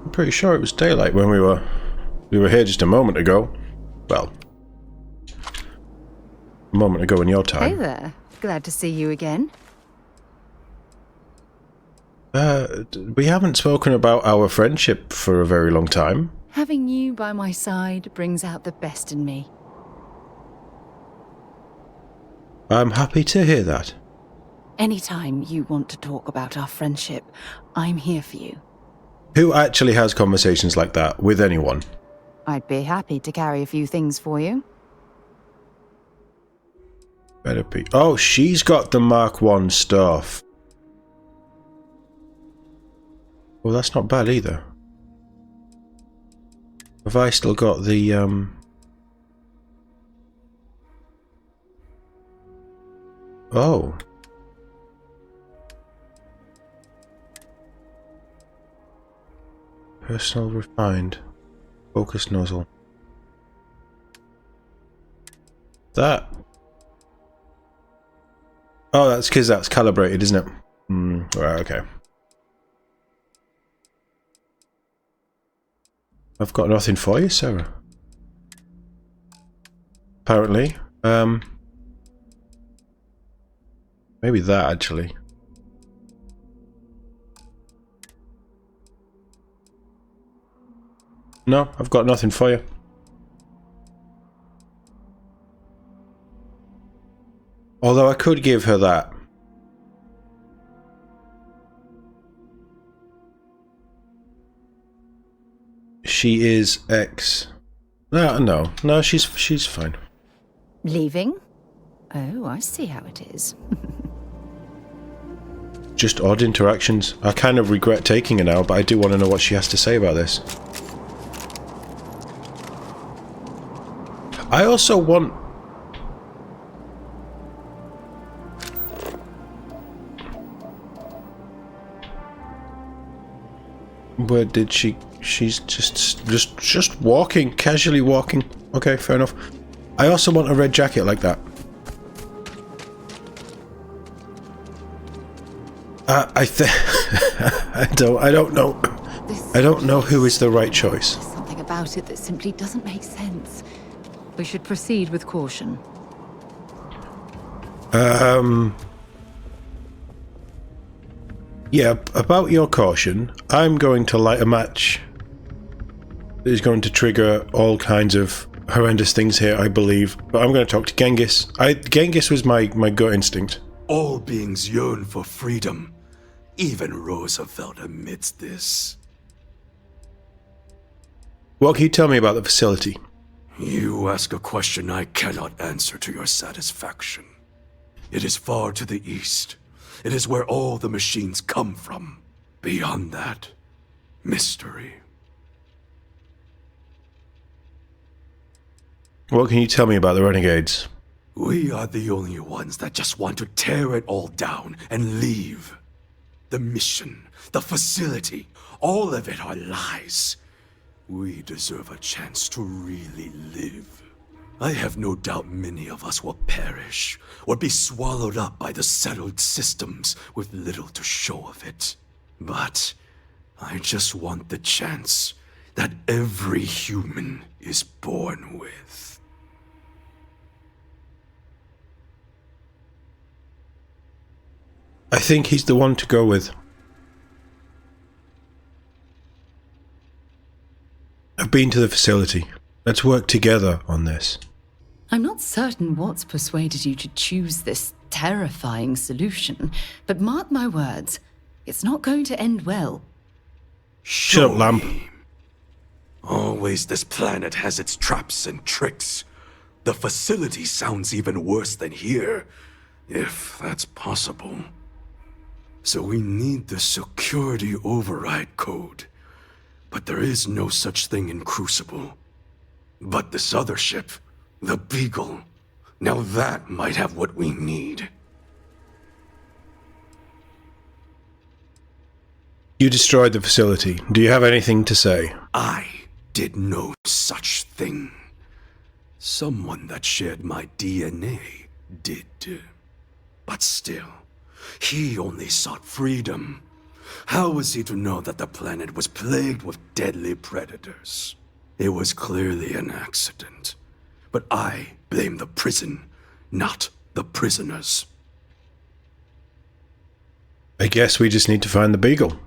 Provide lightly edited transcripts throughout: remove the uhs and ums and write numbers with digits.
I'm pretty sure it was daylight when we were here just a moment ago. Well, a moment ago in your time. Hey there. Glad to see you again. We haven't spoken about our friendship for a very long time. Having you by my side brings out the best in me. I'm happy to hear that. Anytime you want to talk about our friendship, I'm here for you. Who actually has conversations like that with anyone? I'd be happy to carry a few things for you. Better be. Oh, she's got the Mark 1 stuff. Well, that's not bad either. Have I still got the, Oh. Personal refined. Focus nozzle. That. Oh, that's because that's calibrated, isn't it? Right, okay. I've got nothing for you, Sarah. Apparently. Maybe that, actually. No, I've got nothing for you. Although I could give her that. She is ex. No, she's fine. Leaving? Oh, I see how it is. Just odd interactions. I kind of regret taking her now, but I do want to know what she has to say about this. I also want... Where did she... She's just walking, casually walking. Okay, fair enough. I also want a red jacket like that. I don't know. I don't know who is the right choice. There's something about it that simply doesn't make sense. We should proceed with caution. Yeah, about your caution, I'm going to light a match that is going to trigger all kinds of horrendous things here, I believe. But I'm going to talk to Genghis. Genghis was my gut instinct. All beings yearn for freedom. Even Roosevelt admits this. What can you tell me about the facility? You ask a question I cannot answer to your satisfaction. It is far to the east. It is where all the machines come from. Beyond that, mystery. What can you tell me about the Renegades? We are the only ones that just want to tear it all down and leave. The mission, the facility, all of it are lies. We deserve a chance to really live. I have no doubt many of us will perish, or be swallowed up by the settled systems with little to show of it. But I just want the chance that every human is born with. I think he's the one to go with. I've been to the facility. Let's work together on this. I'm not certain what's persuaded you to choose this terrifying solution, but mark my words, it's not going to end well. Shut up, Lamp. Always this planet has its traps and tricks. The facility sounds even worse than here, if that's possible. So we need the security override code. But there is no such thing in Crucible. But this other ship, the Beagle, now that might have what we need. You destroyed the facility. Do you have anything to say? I did no such thing. Someone that shared my DNA did. But still, he only sought freedom. How was he to know that the planet was plagued with deadly predators? It was clearly an accident. But I blame the prison, not the prisoners. I guess we just need to find the beagle.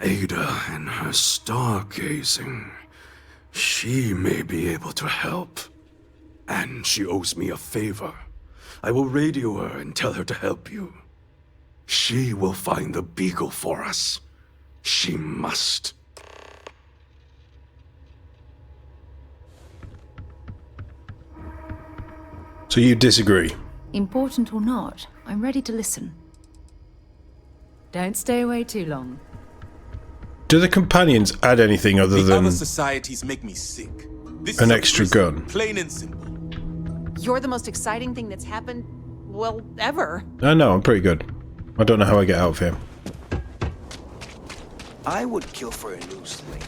Ada and her stargazing. She may be able to help. And she owes me a favor. I will radio her and tell her to help you. She will find the beagle for us. She must. So you disagree? Important or not, I'm ready to listen. Don't stay away too long. Do the companions add anything other The than other societies make me sick. This an is a extra prison, gun? plain and simple. You're the most exciting thing that's happened, well, ever. I know, I'm pretty good. I don't know how I get out of here. I would kill for a new slave.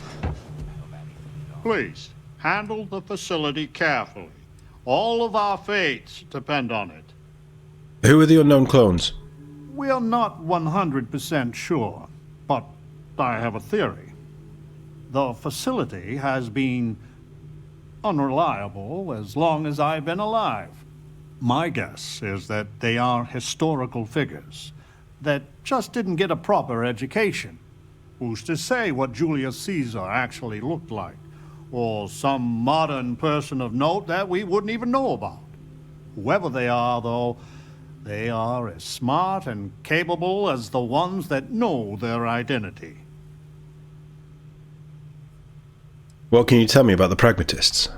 Please, handle the facility carefully. All of our fates depend on it. Who are the unknown clones? We are not 100% sure, but I have a theory. The facility has been unreliable as long as I've been alive. My guess is that they are historical figures that just didn't get a proper education. Who's to say what Julius Caesar actually looked like? Or some modern person of note that we wouldn't even know about. Whoever they are, though, they are as smart and capable as the ones that know their identity. What can you tell me about the pragmatists?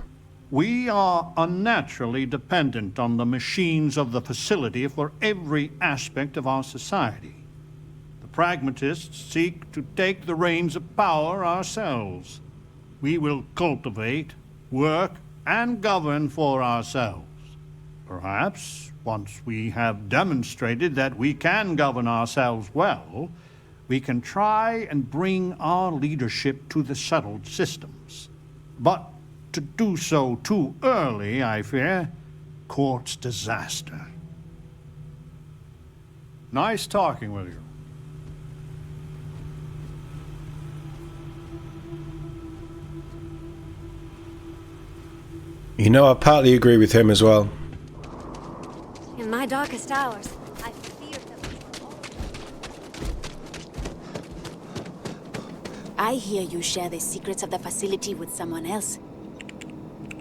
We are unnaturally dependent on the machines of the facility for every aspect of our society. The pragmatists seek to take the reins of power ourselves. We will cultivate, work, and govern for ourselves. Perhaps, once we have demonstrated that we can govern ourselves well, we can try and bring our leadership to the settled systems. But to do so too early, I fear, courts disaster. Nice talking with you. You know, I partly agree with him as well. In my darkest hours, I feared them. I hear you share the secrets of the facility with someone else.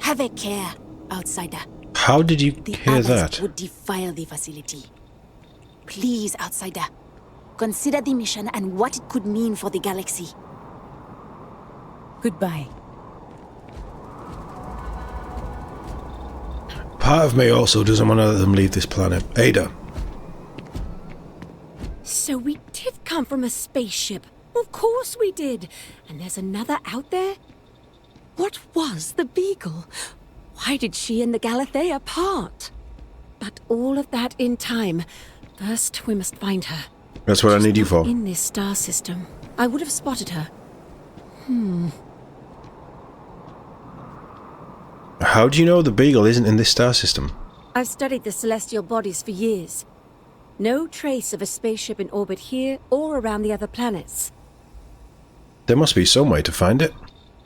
Have a care, outsider. How did you The hear others that? would defile the facility. Please, outsider, consider the mission and what it could mean for the galaxy. Goodbye. Part of me also doesn't want to let them leave this planet. Ada. So we did come from a spaceship. Of course we did. And there's another out there? What was the Beagle? Why did she and the Galathea part? But all of that in time. First, we must find her. That's what I She's need you not for. in this star system. I would have spotted her. How do you know the Beagle isn't in this star system? I've studied the celestial bodies for years. No trace of a spaceship in orbit here or around the other planets. There must be some way to find it.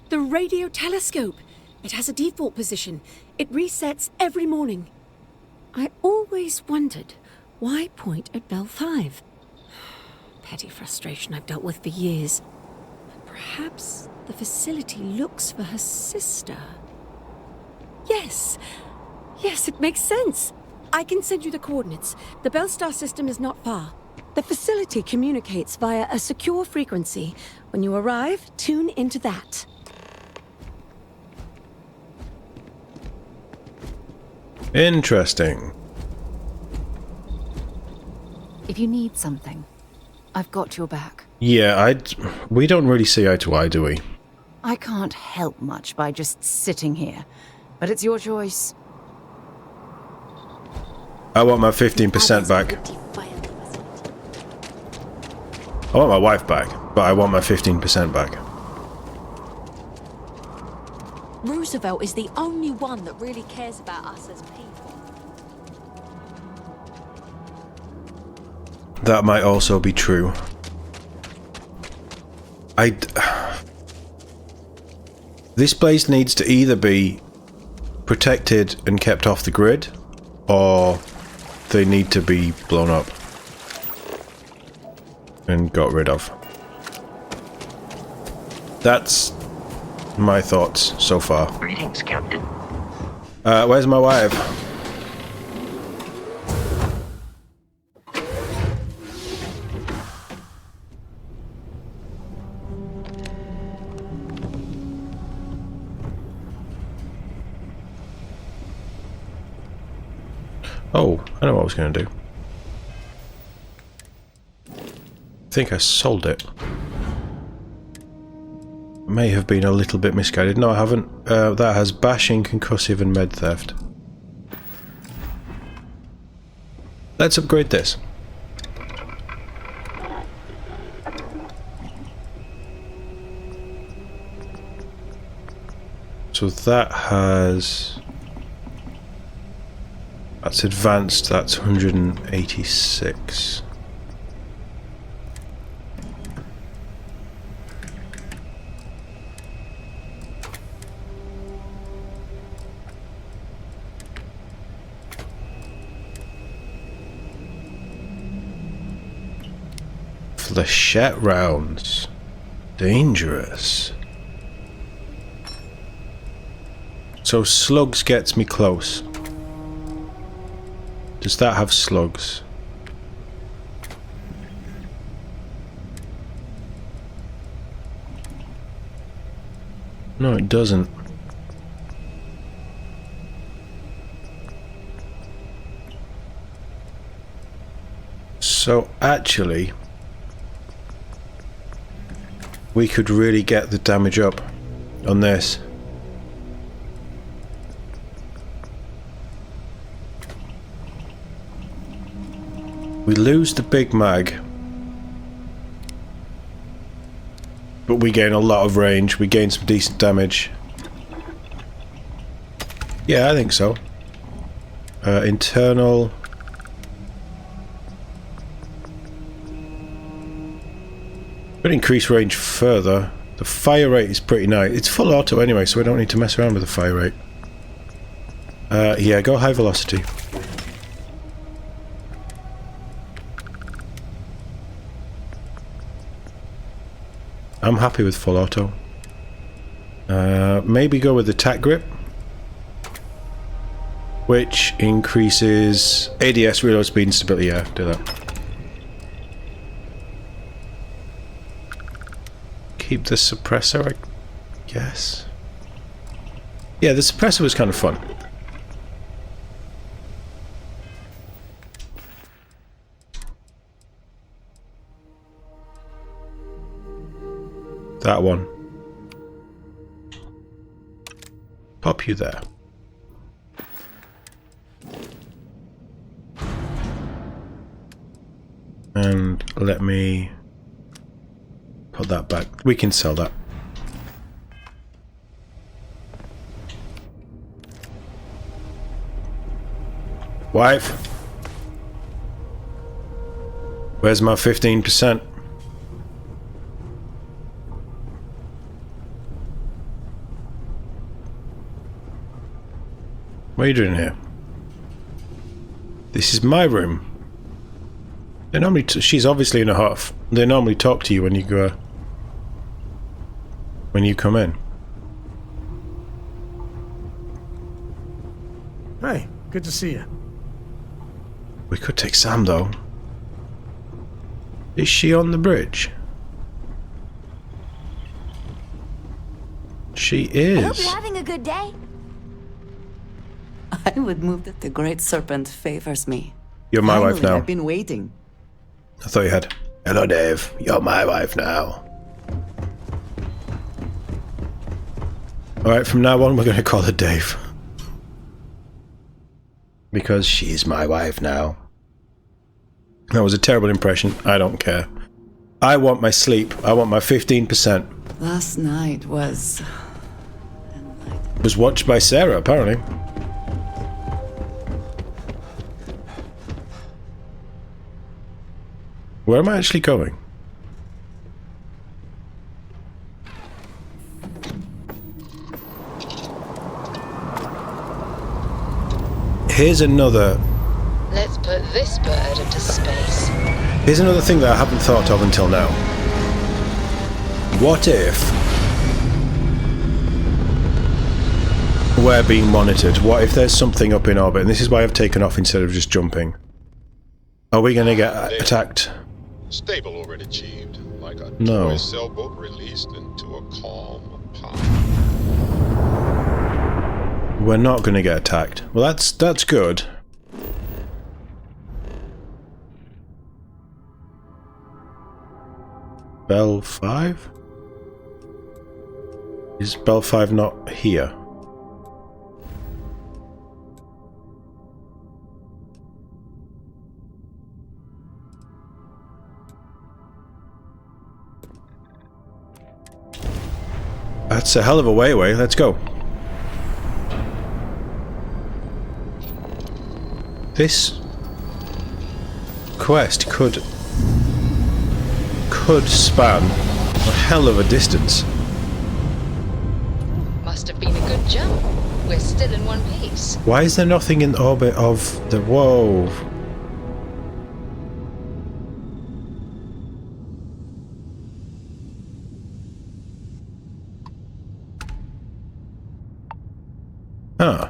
The radio telescope. It has a default position. It resets every morning. I always wondered, why point at Bell 5? Petty frustration I've dealt with for years. But perhaps the facility looks for her sister. Yes, it makes sense. I can send you the coordinates. The Bell Star system is not far. The facility communicates via a secure frequency. When you arrive, tune into that. Interesting. If you need something, I've got your back. Yeah, we don't really see eye to eye, do we? I can't help much by just sitting here, but it's your choice. I want my 15% back. I want my wife back, but I want my 15% back. Roosevelt is the only one that really cares about us as people. That might also be true. This place needs to either be protected and kept off the grid, or they need to be blown up and got rid of. That's my thoughts so far. Greetings, Captain. Where's my wife? Oh, I know what I was going to do. I think I sold it. May have been a little bit misguided. No, I haven't. That has bashing, concussive, and med theft. Let's upgrade this. So that has... That's advanced, that's 186. Flechette rounds. Dangerous. So slugs gets me close. Does that have slugs? No, it doesn't. So actually, we could really get the damage up on this. We lose the big mag, but we gain a lot of range. We gain some decent damage. Yeah, I think so. Internal. Could increase range further. The fire rate is pretty nice. It's full auto anyway, so we don't need to mess around with the fire rate. Yeah, go high velocity. I'm happy with full auto. Maybe go with the tack grip, which increases ADS, reload speed, and stability. Yeah, do that. Keep the suppressor, I guess. Yeah, the suppressor was kind of fun. That one. Pop you there. And let me put that back. We can sell that. Wife? Where's my 15%? What are you doing here? This is my room. They normally she's obviously in a huff. They normally talk to you when you go... when you come in. Hey, good to see you. We could take Sam though. Is she on the bridge? She is. I hope you're having a good day. I would move that the Great Serpent favors me. You're my wife now. I've been waiting. I thought you had. Hello, Dave. You're my wife now. Alright, from now on we're going to call her Dave. Because she's my wife now. That was a terrible impression. I don't care. I want my sleep. I want my 15%. Last night was watched by Sarah, apparently. Where am I actually going? here's another... Let's put this bird into space. Here's another thing that I haven't thought of until now. What if we're being monitored? What if there's something up in orbit? And this is why I've taken off instead of just jumping. Are we going to get attacked? Stable orbit achieved, like a No. toy sailboat released into a calm pond. We're not going to get attacked. Well, that's good. Bell 5? Is Bell 5 not here? That's a hell of a way away. Let's go. This quest could span a hell of a distance. Must have been a good jump. We're still in one piece. Why is there nothing in orbit of the... Whoa. Huh.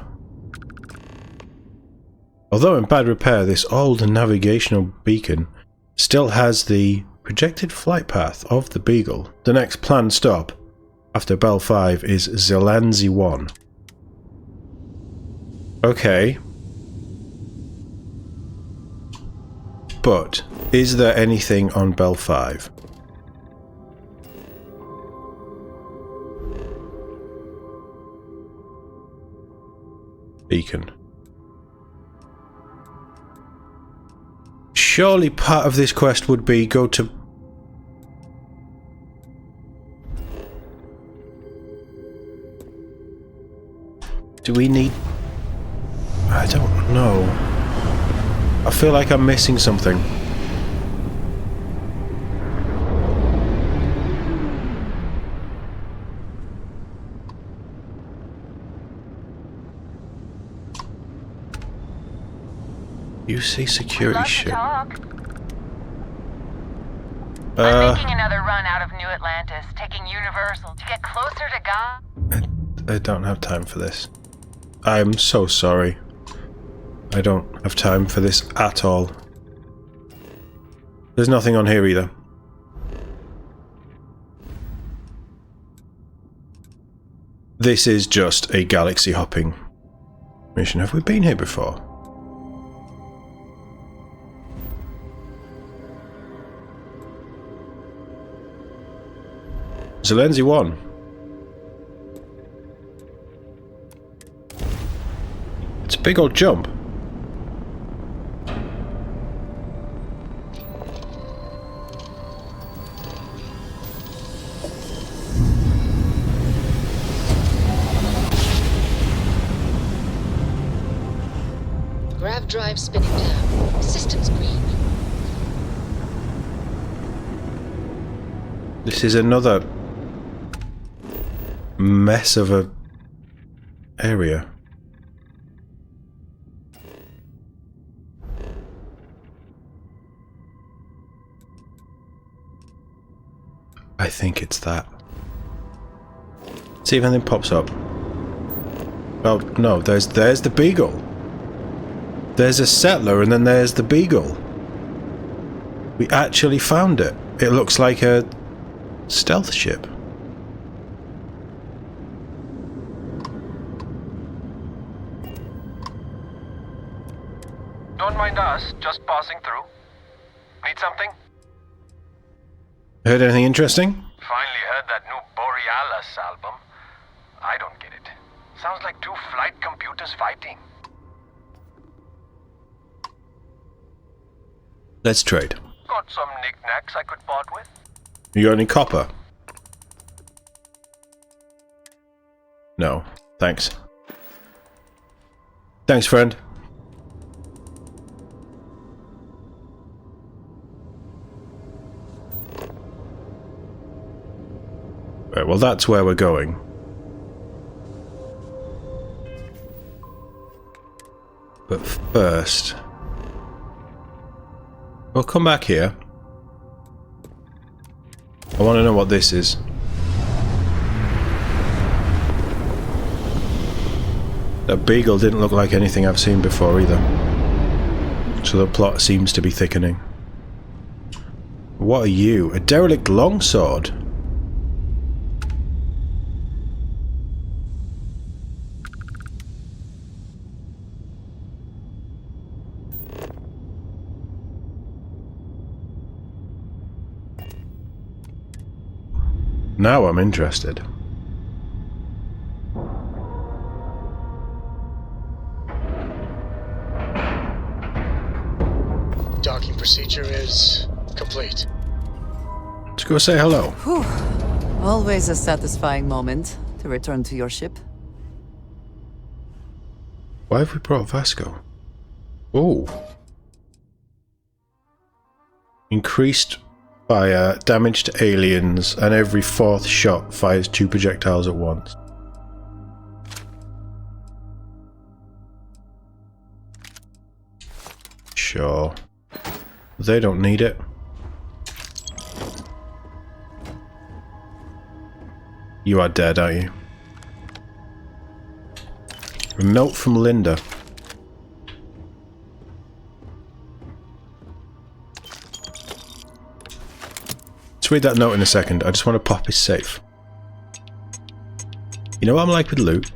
Although in bad repair, this old navigational beacon still has the projected flight path of the Beagle. The next planned stop after Bell 5 is Zelanzi 1. Okay. But is there anything on Bell 5? Beacon. Surely part of this quest would be go to... Do we need... I don't know. I feel like I'm missing something. UC security ship. I'm making another run out of New Atlantis, taking Universal to get closer to God. I don't have time for this. I'm so sorry. I don't have time for this at all. There's nothing on here either. This is just a galaxy hopping mission. Have we been here before? Zelenzi 1. It's a big old jump. Grav drive spinning down. Systems green. This is another mess of a area. I think it's that. See if anything pops up. Oh no, there's the Beagle. There's a settler and then there's the Beagle. We actually found it. It looks like a stealth ship. Don't mind us, just passing through. Need something? Heard anything interesting? Finally heard that new Borealis album. I don't get it. Sounds like two flight computers fighting. Let's trade. Got some knickknacks I could part with? You got any copper? No. Thanks. Thanks, friend. Right, well, that's where we're going. But first, we'll come back here. I want to know what this is. That beagle didn't look like anything I've seen before either. So the plot seems to be thickening. What are you? A derelict longsword? Now I'm interested. Docking procedure is complete. Let's go say hello. Whew. Always a satisfying moment to return to your ship. Why have we brought Vasco? Oh. Increased fire, damage to aliens, and every fourth shot fires 2 projectiles at once. Sure. They don't need it. You are dead, aren't you? A note from Linda. Let's read that note in a second. I just want to pop his safe. You know what I'm like with loot?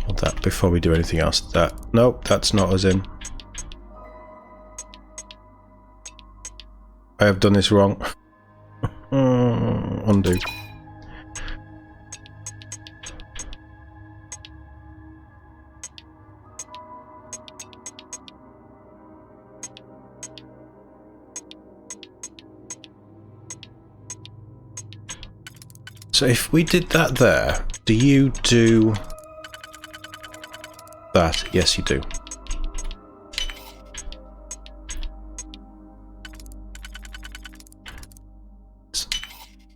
Hold that before we do anything else. That. Nope, that's not us in. I have done this wrong. Undo. So if we did that there, do you do that? Yes, you do.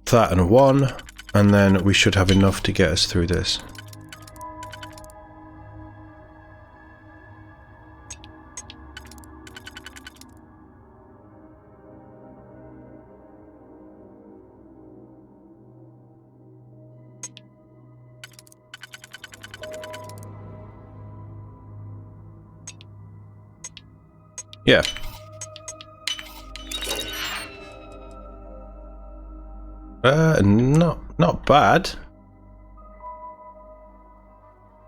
That and 1, and then we should have enough to get us through this. Yeah. Not bad.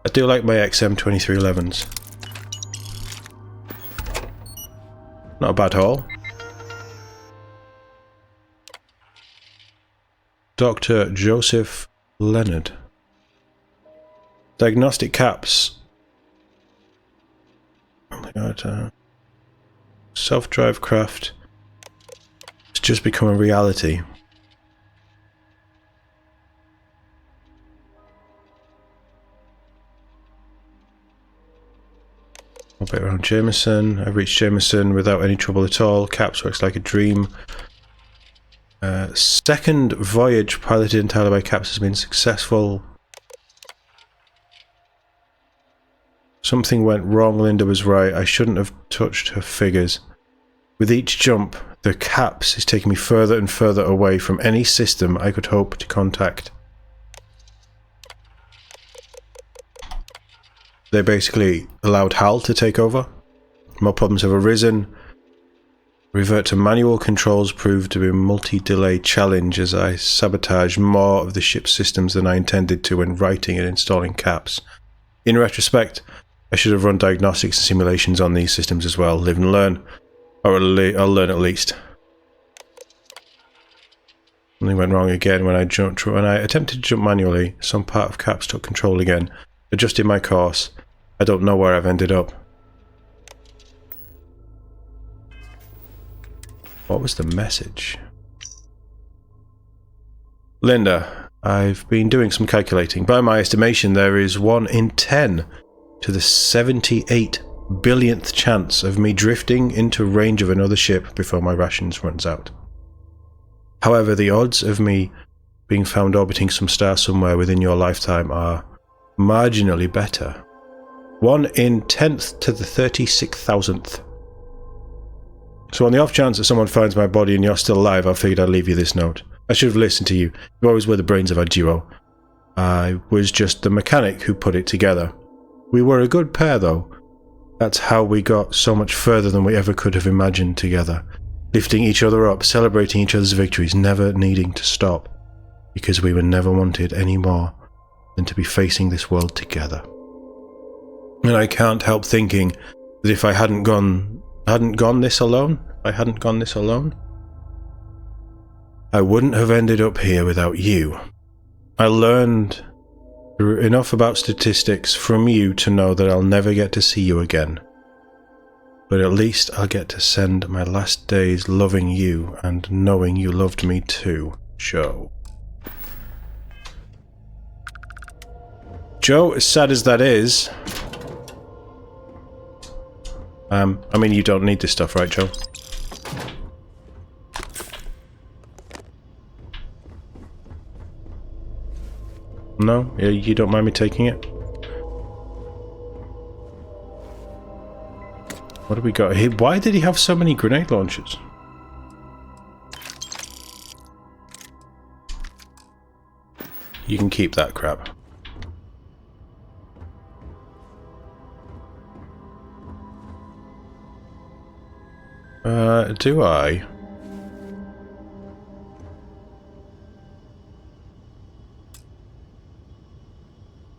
I do like my XM2311s. Not a bad haul. Dr. Joseph Leonard. Diagnostic caps. Oh my god. Self-drive craft. It's just become a reality. A bit around Jameson. I've reached Jameson without any trouble at all. Caps works like a dream. Second voyage piloted entirely by Caps has been successful. Something went wrong. Linda was right. I shouldn't have touched her figures. With each jump, the Caps is taking me further and further away from any system I could hope to contact. They basically allowed HAL to take over. More problems have arisen. Revert to manual controls proved to be a multi-delay challenge as I sabotaged more of the ship's systems than I intended to when writing and installing Caps. In retrospect, I should have run diagnostics and simulations on these systems as well. Live and learn. Or I'll learn at least. Something went wrong again when I attempted to jump manually. Some part of Caps took control again. Adjusted my course. I don't know where I've ended up. What was the message? Linda, I've been doing some calculating. By my estimation, there is 1 in 10 to the 78 billionth chance of me drifting into range of another ship before my rations runs out. However, the odds of me being found orbiting some star somewhere within your lifetime are marginally better. 1 in 10th to the 36,000th. So on the off chance that someone finds my body and you're still alive, I figured I'd leave you this note. I should have listened to you. You always were the brains of our duo. I was just the mechanic who put it together. We were a good pair, though. That's how we got so much further than we ever could have imagined together. Lifting each other up, celebrating each other's victories, never needing to stop. Because we were never wanted any more than to be facing this world together. And I can't help thinking that if I hadn't gone this alone, I wouldn't have ended up here without you. I learned enough about statistics from you to know that I'll never get to see you again. But at least I'll get to send my last days loving you and knowing you loved me too, Joe. Joe, as sad as that is... I mean, you don't need this stuff, right, Joe? No? Yeah, you don't mind me taking it? What do we got here? Why did he have so many grenade launchers? You can keep that crap. Do I?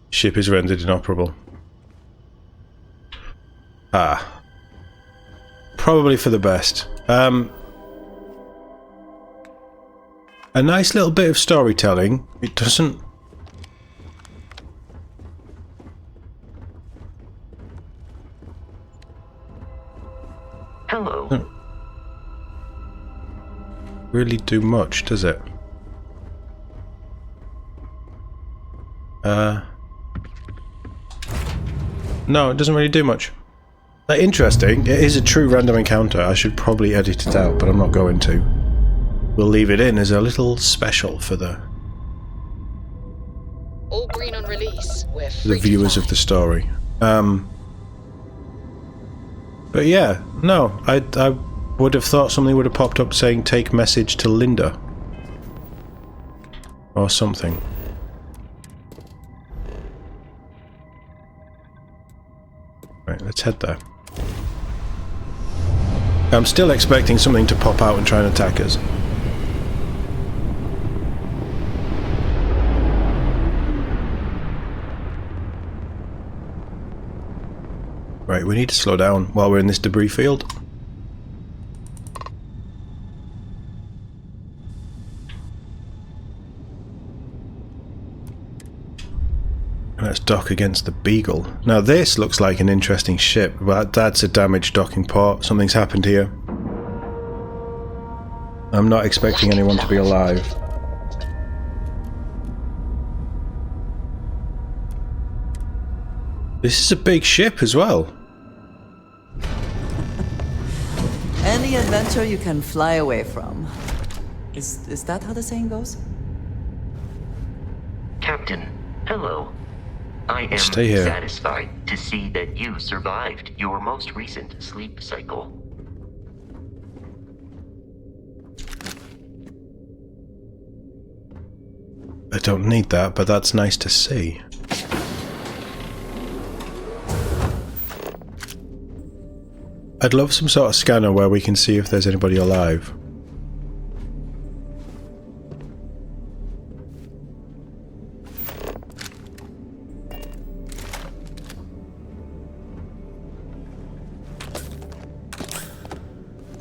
Ship is rendered inoperable. Ah. Probably for the best. A nice little bit of storytelling. It doesn't... Hello. Really do much, does it? No, it doesn't really do much. Interesting. It is a true random encounter. I should probably edit it out, but I'm not going to. We'll leave it in as a little special for the all green on release. We're the viewers of the story. But yeah, no, I would have thought something would have popped up saying take message to Linda. Or something. Right, let's head there. I'm still expecting something to pop out and try and attack us. Right, we need to slow down while we're in this debris field. Let's dock against the Beagle. Now this looks like an interesting ship, but that's a damaged docking port. Something's happened here. I'm not expecting anyone to be alive. This is a big ship as well. Any adventure you can fly away from. Is that how the saying goes? Captain, hello. I am satisfied to see that you survived your most recent sleep cycle. I don't need that, but that's nice to see. I'd love some sort of scanner where we can see if there's anybody alive.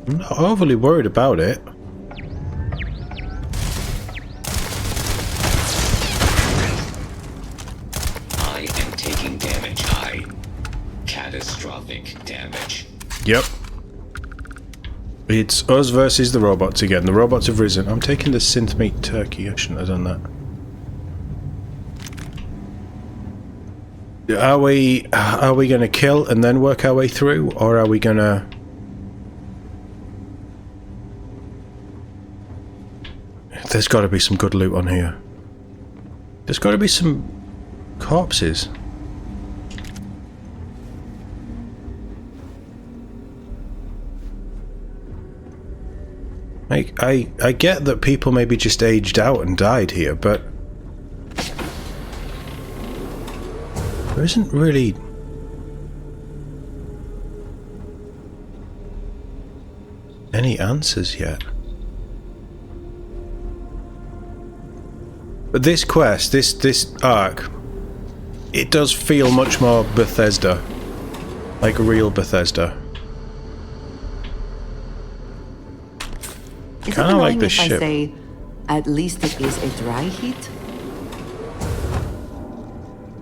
I'm not overly worried about it. I am taking damage. Catastrophic damage. Yep. It's us versus the robots again. The robots have risen. I'm taking the synth meat turkey. I shouldn't have done that. Are we going to kill and then work our way through, or are we going to... There's got to be some good loot on here. There's got to be some corpses. I get that people maybe just aged out and died here, but there isn't really any answers yet. But this quest, this arc, it does feel much more Bethesda, like real Bethesda. Kind of like the ship. I say, at least it is a dry heat.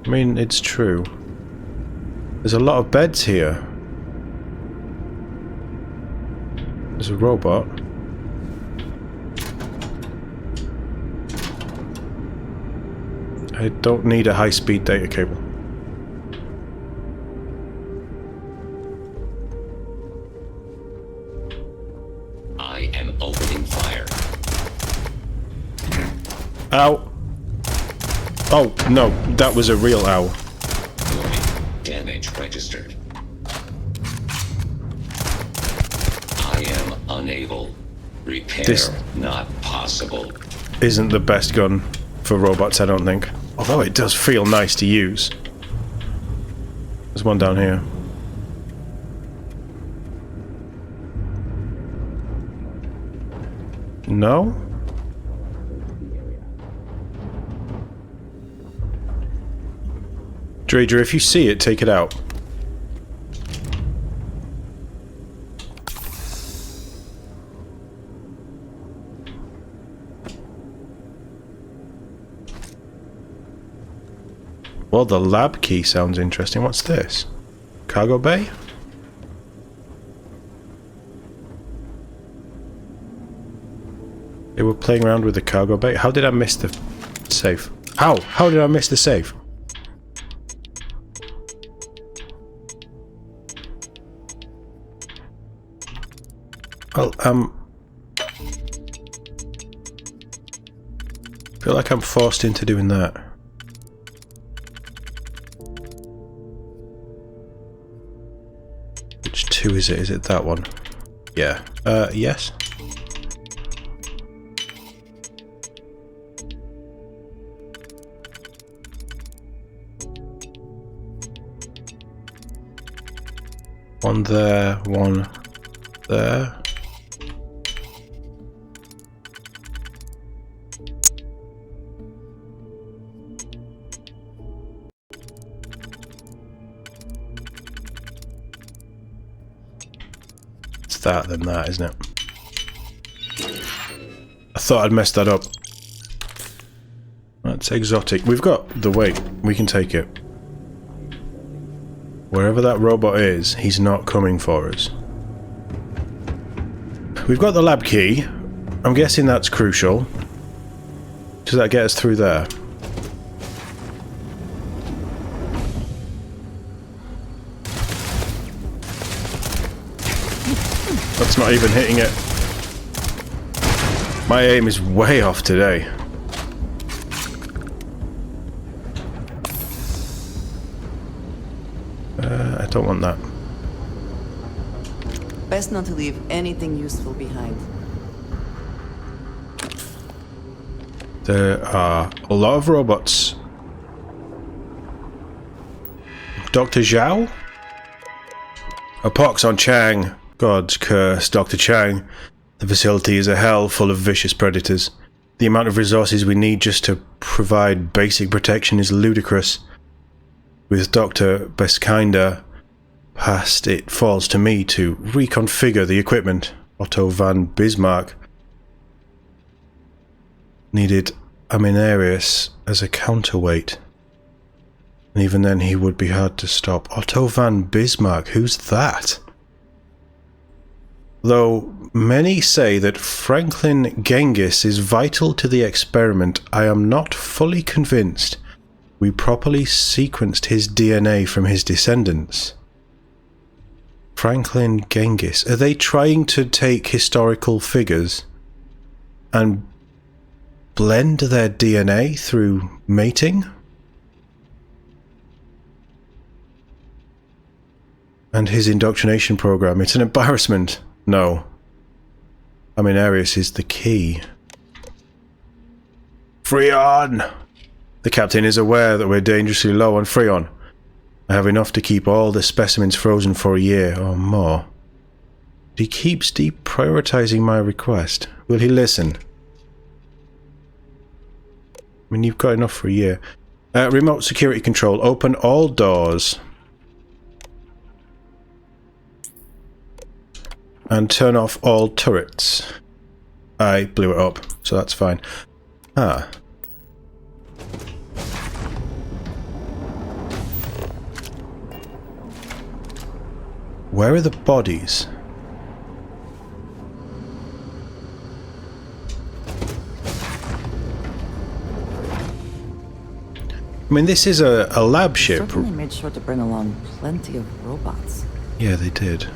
I mean, it's true. There's a lot of beds here. There's a robot. I don't need a high-speed data cable. I am opening fire. Ow. Oh, no, that was a real ow. Warning. Damage registered. I am unable. Repair This not possible. isn't the best gun for robots, I don't think. Although it does feel nice to use. There's one down here. No? Drader, if you see it, take it out. Well, the lab key sounds interesting. What's this? Cargo bay? They were playing around with the cargo bay. How did I miss the safe? How? How did I miss the safe? Well, I feel like I'm forced into doing that. Which two is it? Is it that one? Yeah. Yes. One there, one there. It's that, then that, isn't it? I thought I'd messed that up. That's exotic. We've got the weight. We can take it. Wherever that robot is, he's not coming for us. We've got the lab key. I'm guessing that's crucial. Does that get us through there? That's not even hitting it. My aim is way off today. I don't want that. Best not to leave anything useful behind. There are a lot of robots. Dr. Zhao? A pox on Chang. God's curse, Dr. Chang. The facility is a hell full of vicious predators. The amount of resources we need just to provide basic protection is ludicrous. With Dr. Beskinder past, it falls to me to reconfigure the equipment. Otto van Bismarck needed Aminarius as a counterweight. And even then he would be hard to stop. Otto van Bismarck, who's that? Though many say that Franklin Genghis is vital to the experiment, I am not fully convinced we properly sequenced his DNA from his descendants. Franklin Genghis. Are they trying to take historical figures and blend their DNA through mating? And his indoctrination program. It's an embarrassment. No. I mean, Arius is the key. Freon! The captain is aware that we're dangerously low on Freon. I have enough to keep all the specimens frozen for a year or more. He keeps deprioritizing my request. Will he listen? I mean, you've got enough for a year. Remote security control. Open all doors. And turn off all turrets. I blew it up, so that's fine. Ah. Where are the bodies? I mean, this is a lab ship. They certainly made sure to bring along plenty of robots. Yeah, they did.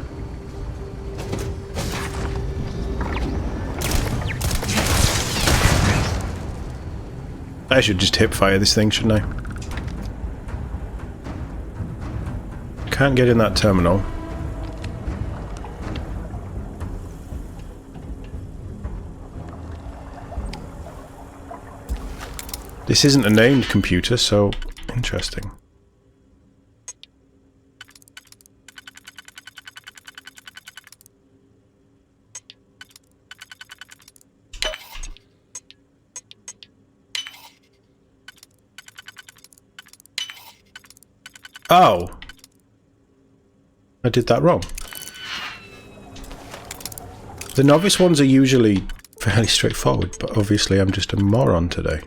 I should just hip fire this thing, shouldn't I? Can't get in that terminal. This isn't a named computer, so interesting. Oh! I did that wrong. The novice ones are usually fairly straightforward, but obviously I'm just a moron today.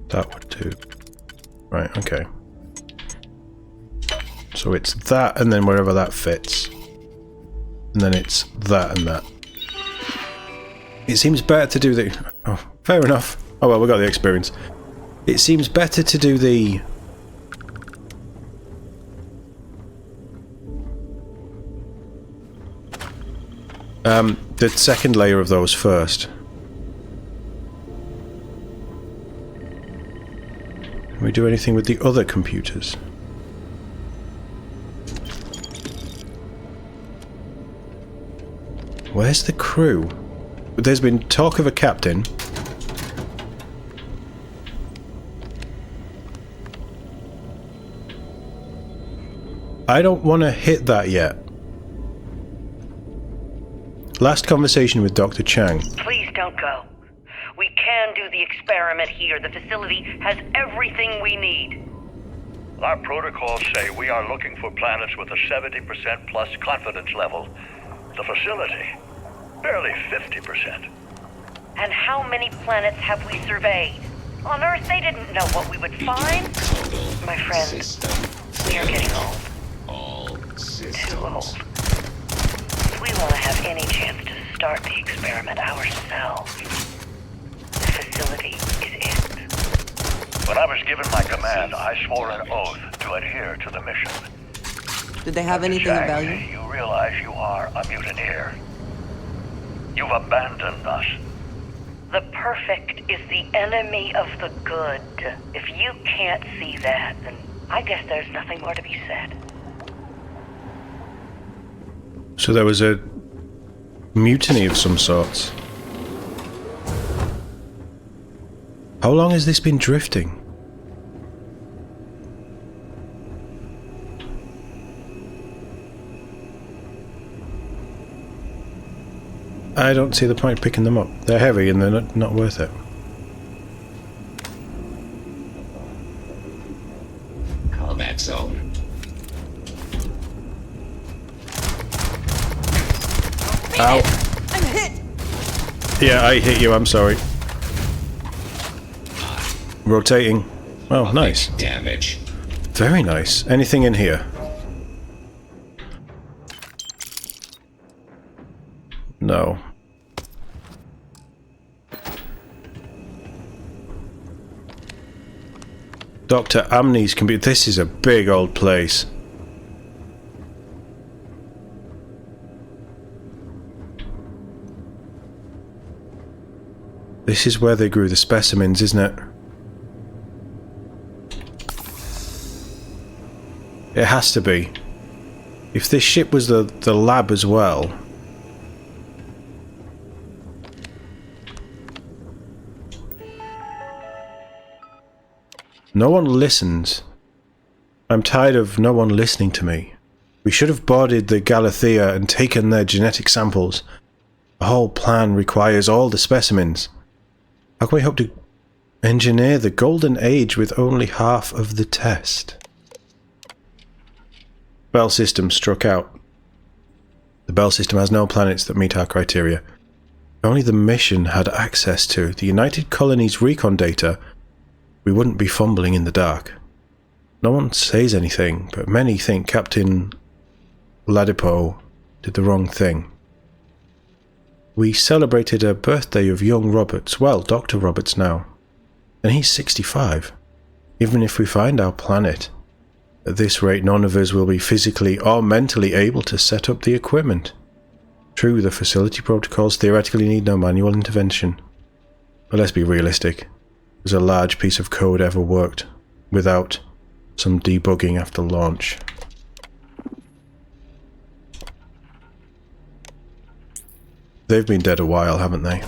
That would do. Right, okay. So it's that and then wherever that fits. And then it's that and that. It seems better to do the... Oh, fair enough. Oh well, we got the experience. It seems better to do the... the second layer of those first. Can we do anything with the other computers? Where's the crew? There's been talk of a captain. I don't want to hit that yet. Last conversation with Dr. Chang. Please don't go. We can do the experiment here. The facility has everything we need. Our protocols say we are looking for planets with a 70% plus confidence level. The facility, barely 50%. And how many planets have we surveyed? On Earth, they didn't know what we would find. My friend, we are getting old. Too old. If we want to have any chance to start the experiment ourselves, the facility is it. When I was given my command, I swore an oath to adhere to the mission. Did they have anything of value? You realize you are a mutineer. You've abandoned us. The perfect is the enemy of the good. If you can't see that, then I guess there's nothing more to be said. So there was a mutiny of some sorts. How long has this been drifting? I don't see the point of picking them up. They're heavy and they're not worth it. Combat zone. Ow. I'm hit! Yeah, I hit you, I'm sorry. Rotating. Oh, nice. Damage. Very nice. Anything in here? No. Dr. Amni's computer. This is a big old place. This is where they grew the specimens, isn't it? It has to be. If this ship was the lab as well... No one listens. I'm tired of no one listening to me. We should have boarded the Galathea and taken their genetic samples. The whole plan requires all the specimens. How can we hope to engineer the golden age with only half of the test? Bell system struck out. The Bell system has no planets that meet our criteria. If only the mission had access to the United Colonies recon data, we wouldn't be fumbling in the dark. No one says anything, but many think Captain Ladipo did the wrong thing. We celebrated a birthday of young Roberts, well, Dr. Roberts now, and he's 65. Even if we find our planet, at this rate none of us will be physically or mentally able to set up the equipment. True, the facility protocols theoretically need no manual intervention, but let's be realistic. Has a large piece of code ever worked without some debugging after launch? They've been dead a while, haven't they?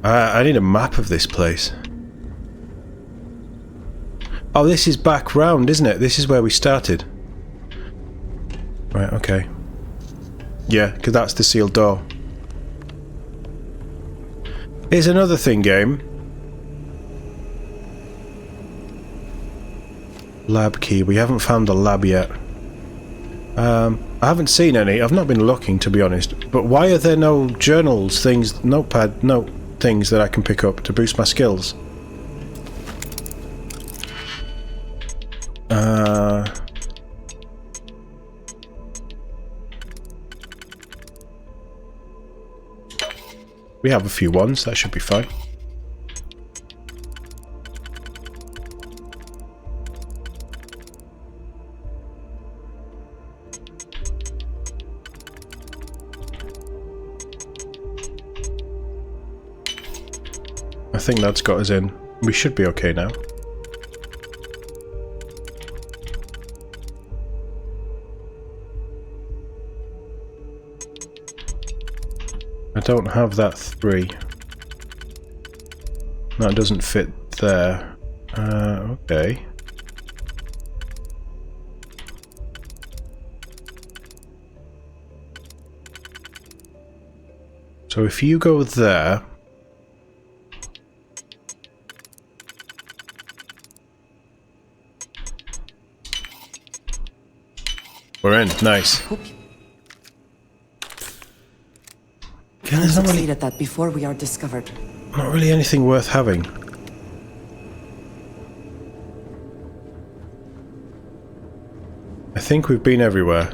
I need a map of this place. Oh, this is back round, isn't it? This is where we started. Right, okay. Yeah, because that's the sealed door. Here's another thing, game. Lab key. We haven't found the lab yet. I haven't seen any. I've not been looking, to be honest. But why are there no journals, things, notepad, note things that I can pick up to boost my skills? We have a few ones, that should be fine. I think that's got us in. We should be okay now. I don't have that 3. That doesn't fit there. Okay. So if you go there... We're in. Nice. Can we succeed at that before we are discovered? Not really anything worth having. I think we've been everywhere.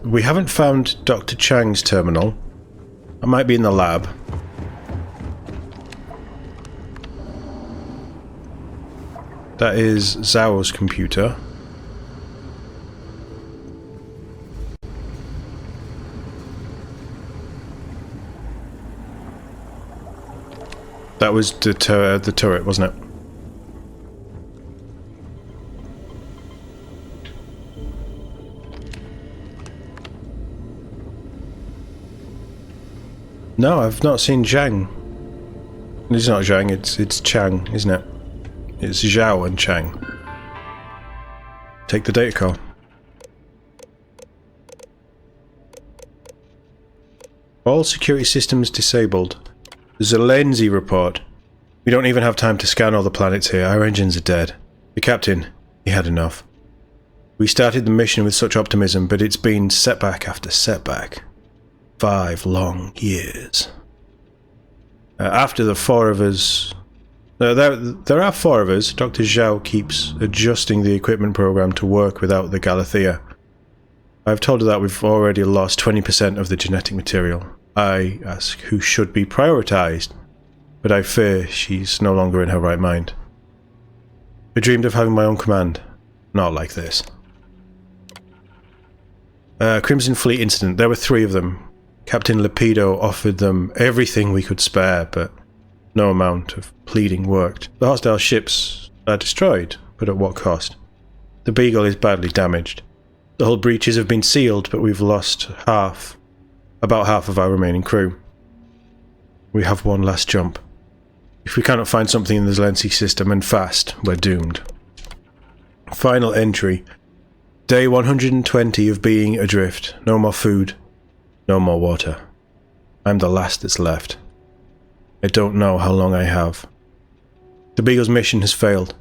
We haven't found Dr. Chang's terminal. I might be in the lab. That is Zhao's computer. That was the turret, wasn't it? No, I've not seen Zhang. It's not Zhang, it's Chang, isn't it? It's Zhao and Chang. Take the data call. All security systems disabled. Zelenzi report. We don't even have time to scan all the planets here. Our engines are dead. The captain, he had enough. We started the mission with such optimism, but it's been setback after setback. 5 long years. After the 4 of us... there are 4 of us. Dr. Zhao keeps adjusting the equipment program to work without the Galathea. I've told her that we've already lost 20% of the genetic material. I ask who should be prioritized, but I fear she's no longer in her right mind. I dreamed of having my own command, not like this. Crimson Fleet incident. There were 3 of them. Captain Lepido offered them everything we could spare, but no amount of pleading worked. The hostile ships are destroyed, but at what cost? The Beagle is badly damaged. The hull breaches have been sealed, but we've lost about half of our remaining crew. We have one last jump. If we cannot find something in the Zelensky system, and fast, we're doomed. Final entry. Day 120 of being adrift. No more food. No more water. I'm the last that's left. I don't know how long I have. The Beagle's mission has failed.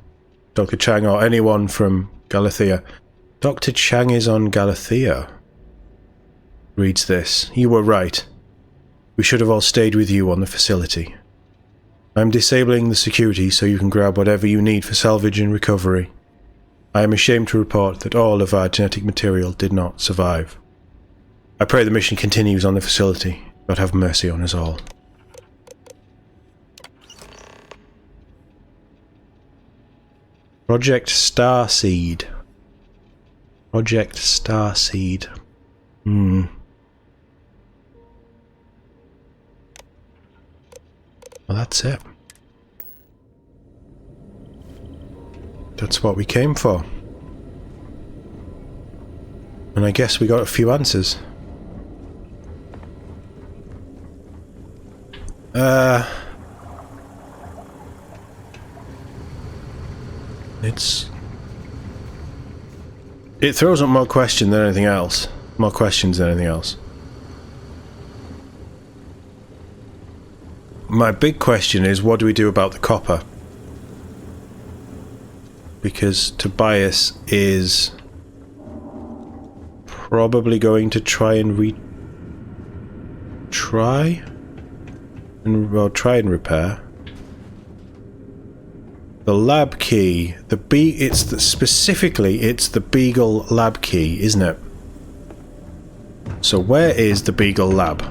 Dr. Chang or anyone from Galathea. Dr. Chang is on Galathea. Reads this. You were right. We should have all stayed with you on the facility. I'm disabling the security so you can grab whatever you need for salvage and recovery. I am ashamed to report that all of our genetic material did not survive. I pray the mission continues on the facility. God have mercy on us all. Project Starseed. Project Starseed. Well, that's it. That's what we came for. And I guess we got a few answers. It throws up more questions than anything else. More questions than anything else. My big question is, what do we do about the copper? Because Tobias is probably going to try and try and repair. The lab key, specifically it's the Beagle lab key, isn't it? So where is the Beagle lab?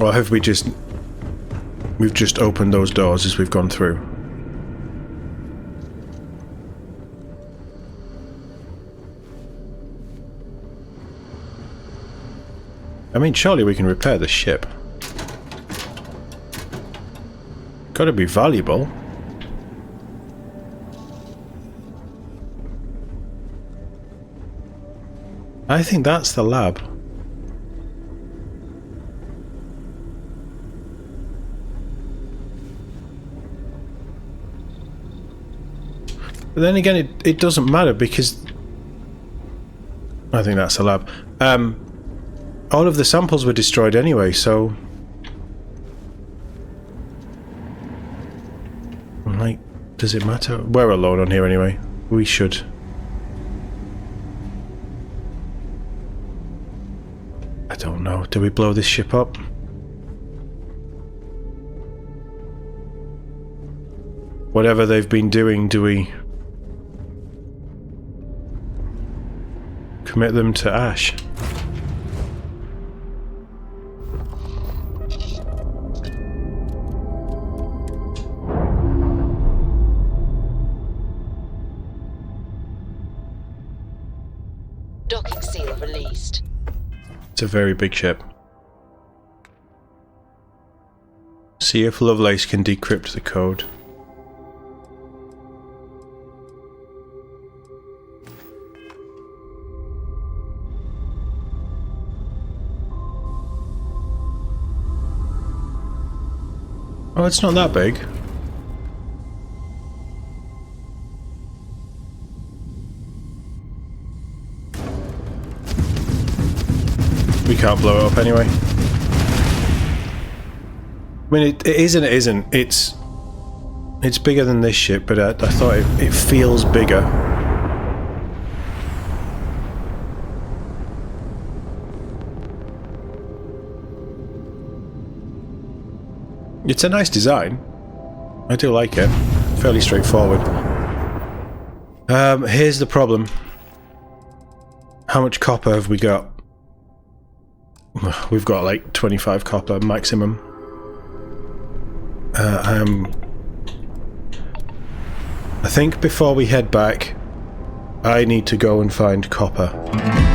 Or have we've just opened those doors as we've gone through? I mean, surely we can repair the ship. Gotta be valuable. I think that's the lab. But then again, it doesn't matter because I think that's the lab. All of the samples were destroyed anyway, so like, does it matter? We're alone on here anyway. We should. I don't know. Do we blow this ship up? Whatever they've been doing, do we commit them to ash? Docking seal released. It's a very big ship. See if Lovelace can decrypt the code. Oh, it's not that big. We can't blow it up anyway. I mean, it is and it isn't. It's bigger than this ship, but I thought it feels bigger. It's a nice design. I do like it. Fairly straightforward. Here's the problem. How much copper have we got? We've got like 25 copper maximum. I think before we head back, I need to go and find copper.